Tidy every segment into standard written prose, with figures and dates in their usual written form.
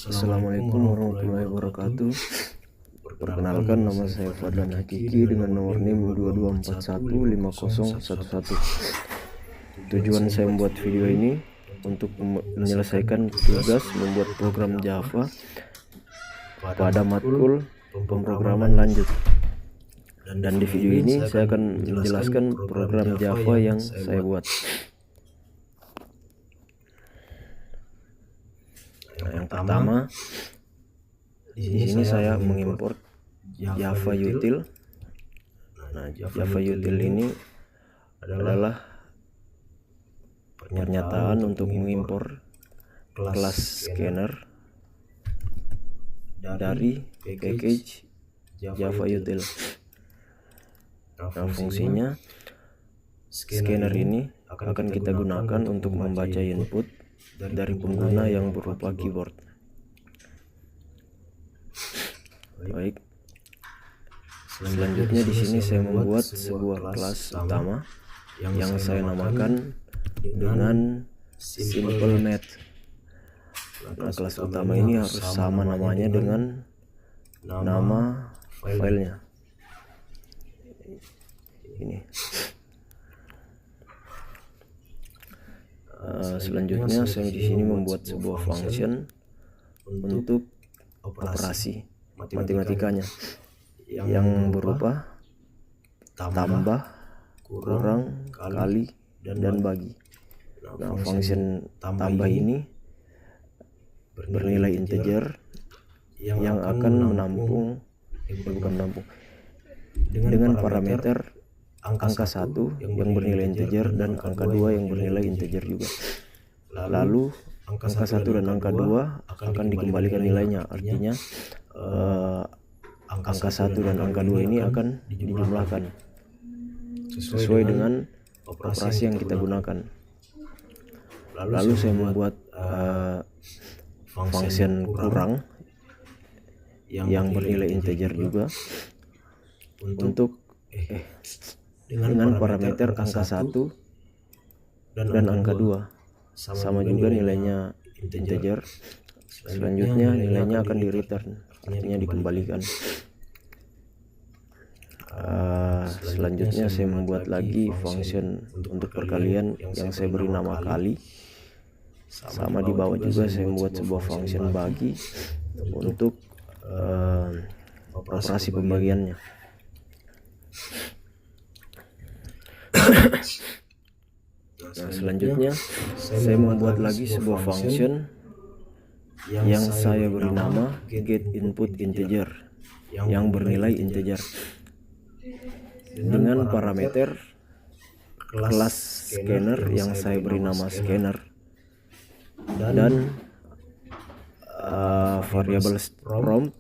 Assalamualaikum warahmatullahi wabarakatuh. Perkenalkan, nama saya Fadlan Hakiki dengan nomor NIM 22415011. Tujuan saya membuat video ini untuk menyelesaikan tugas membuat program Java pada matkul pemrograman lanjut. Dan di video ini saya akan menjelaskan program Java yang saya buat. Yang pertama, di sini saya mengimport Java Util. Nah, Java Util ini adalah pernyataan untuk mengimpor kelas scanner dari package Java Util. Nah, fungsinya scanner ini akan kita gunakan untuk membaca input dari pengguna yang berupa keyboard. Baik. Selanjutnya di sini saya membuat sebuah kelas utama yang saya namakan dengan Simple Math. Nah, kelas utama ini harus sama namanya dengan nama filenya. Ini. Selanjutnya saya di sini membuat sebuah function untuk operasi matematikanya yang berupa tambah, kurang, kali, dan bagi. Nah, function tambah ini bernilai integer yang akan menampung dengan parameter angka 1 yang bernilai integer dan angka 2 yang bernilai integer juga. Lalu angka 1 dan angka 2 akan dikembalikan nilainya. Artinya angka 1 dan angka 2 ini akan dijumlahkan sesuai dengan operasi yang kita gunakan. Lalu saya membuat function kurang yang bernilai integer juga untuk dengan parameter angka 1 dan angka 2 sama juga nilainya integer. Selanjutnya nilainya akan di return, artinya dikembalikan. Selanjutnya saya membuat lagi function untuk perkalian yang saya beri nama kali. Sama di bawah juga saya membuat sebuah function bagi untuk operasi pembagiannya. Nah, selanjutnya saya membuat lagi sebuah function yang saya beri nama getInputInteger yang bernilai integer dengan parameter kelas scanner yang saya beri nama scanner dan variabel prompt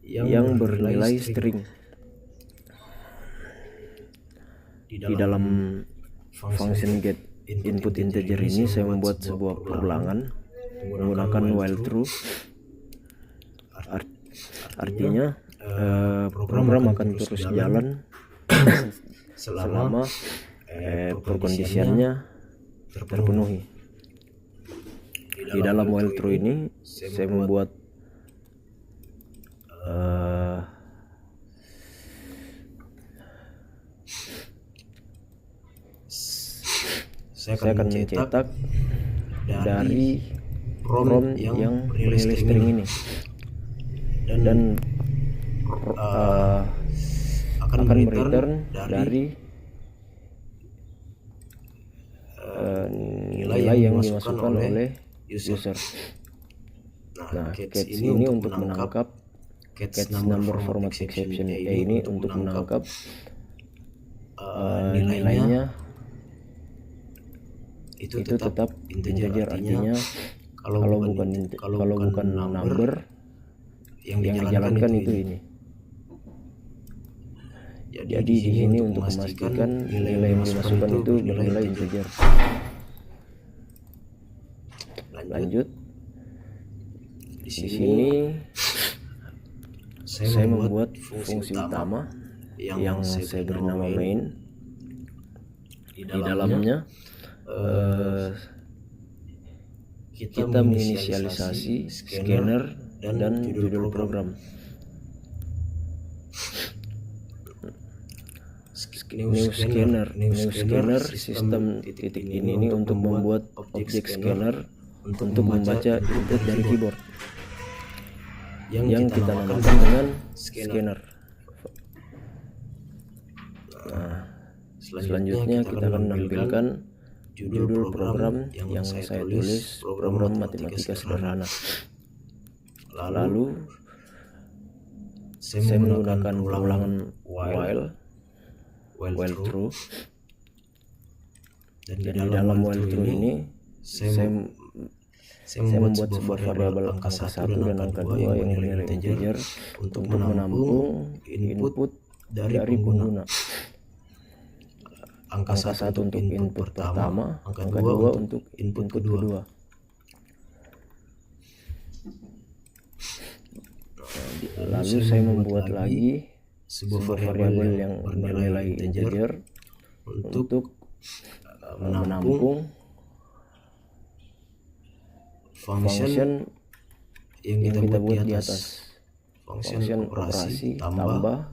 yang bernilai string. Di dalam function getInputInteger ini saya membuat sebuah perulangan menggunakan while true. Artinya program akan terus jalan selama perkondisiannya terpenuhi. Di dalam while true ini saya membuat saya akan mencetak dari prompt yang bernilai string ini dan akan mereturn dari nilai yang dimasukkan oleh user. Nah, catch ini untuk menangkap catch number format exception ini untuk menangkap nilainya itu tetap integer, artinya kalau bukan number yang dijalankan itu ini. Jadi di sini untuk memastikan nilai yang dimasukkan itu bernilai integer. Lanjut. Di sini saya membuat fungsi utama yang saya beri nama main. Di dalamnya kita menginisialisasi scanner dan judul program. New scanner sistem titik ini untuk membuat objek scanner untuk membaca input dari keyboard yang kita namakan dengan scanner. Nah, selanjutnya kita akan menampilkan judul program yang saya tulis, program matematika sederhana. Lalu saya menggunakan ulangan while true, dan di dalam while true ini saya membuat sebuah variabel angka 1 dan angka 2 yang bernilai integer untuk menampung input dari pengguna. Angka 1 untuk input pertama, angka 2 untuk input kedua. Lalu saya membuat lagi sebuah variabel yang bernilai integer untuk menampung function yang kita buat di atas. Function operasi tambah,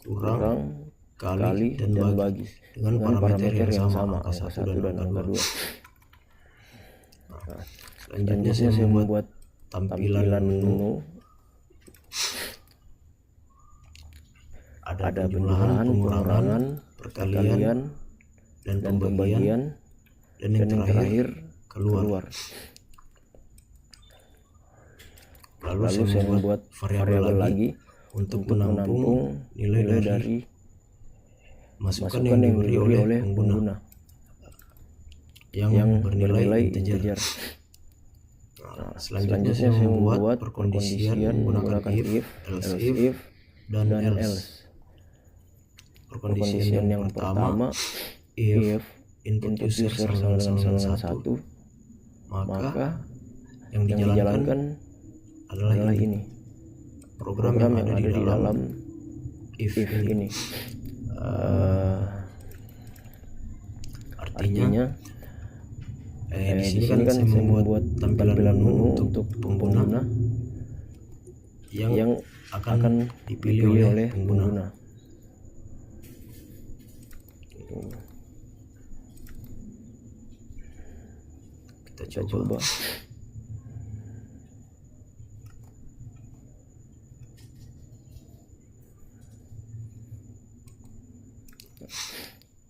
kurang, kali, dan bagi dengan parameter yang sama, angka 1 dan angka 2. Selanjutnya saya membuat tampilan menu. Ada penjumlahan, pengurangan, perkalian, dan pembagian, dan yang terakhir keluar. Lalu saya membuat variabel lagi untuk menampung nilai dari masukan yang diberi oleh pengguna yang bernilai integer. Nah, selanjutnya saya membuat perkondisian menggunakan if, else, dan else. Perkondisian yang pertama, if input user sama dengan 1, maka yang dijalankan adalah ini, program yang ada di dalam if ini. Artinya di sini kan saya membuat tampilan menu untuk pengguna yang akan dipilih oleh pengguna. Kita coba.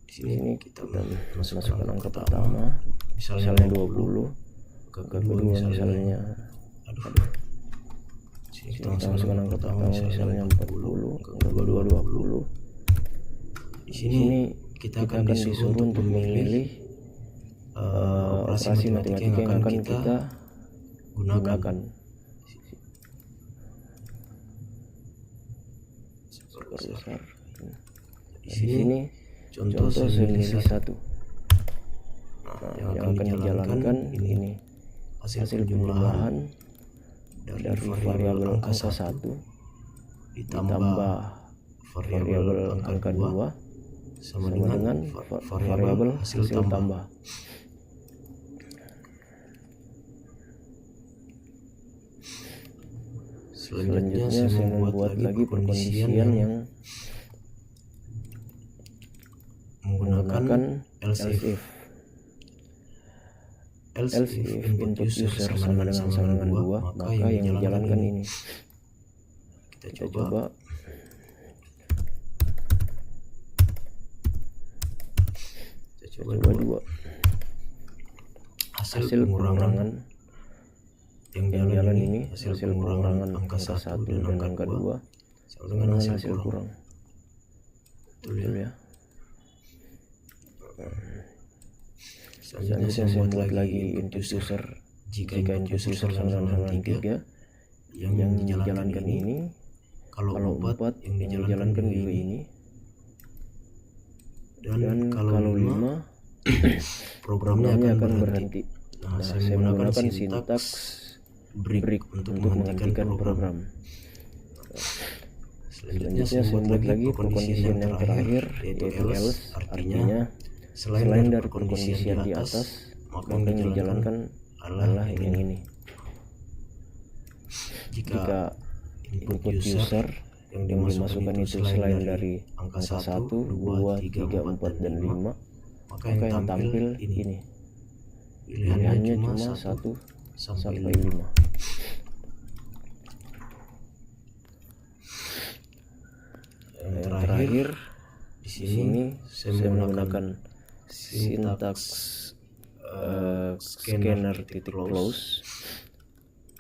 Di sini kita masukkan angka pertama, misalnya 20, ke kedua misalnya sini kita masukkan angka pertama misalnya 40, ke kedua 20. Di sini kita akan disuruh untuk memilih operasi matematika yang akan kita gunakan. Besar. Di sini contoh saya milih 1. Yang akan dijalankan ini hasil penjumlahan dari variabel angka 1 ditambah variabel angka 2 sama dengan variabel hasil tambah. Selanjutnya saya membuat lagi perkondisian yang menggunakan else if. Else if input user sama dengan 2, maka yang dijalankan ini. Kita coba. Coba 2. Hasil pengurangan yang jalan ini, hasil pengurangan angka 1 dan angka 2 sama dengan hasil kurang. Betul ya. Selanjutnya saya membuat lagi input user. Jika input user sama dengan 3, yang dijalankan ini, kalau 4 yang dijalankan juga ini, dan kalau 5 programnya akan berhenti. Nah, saya menggunakan sintaks break untuk menghentikan program. Selanjutnya saya membuat lagi perkondisian yang terakhir, yaitu else. Artinya selain dari perkondisian di atas, maka yang dijalankan adalah yang ini. Jika input user yang dimasukkan itu selain dari angka 1, 2, 3, 4, dan 5, maka yang tampil ini. Pilihannya cuma 1 sampai 5. Yang terakhir di sini saya menggunakan sintaks scanner titik close.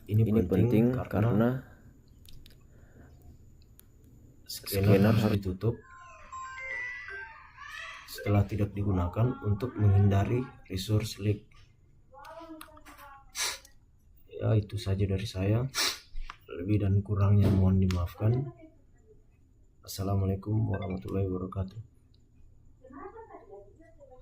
Ini penting karena scanner harus ditutup setelah tidak digunakan untuk menghindari resource leak. Ya, itu saja dari saya. Lebih dan kurangnya mohon dimaafkan. Assalamualaikum warahmatullahi wabarakatuh.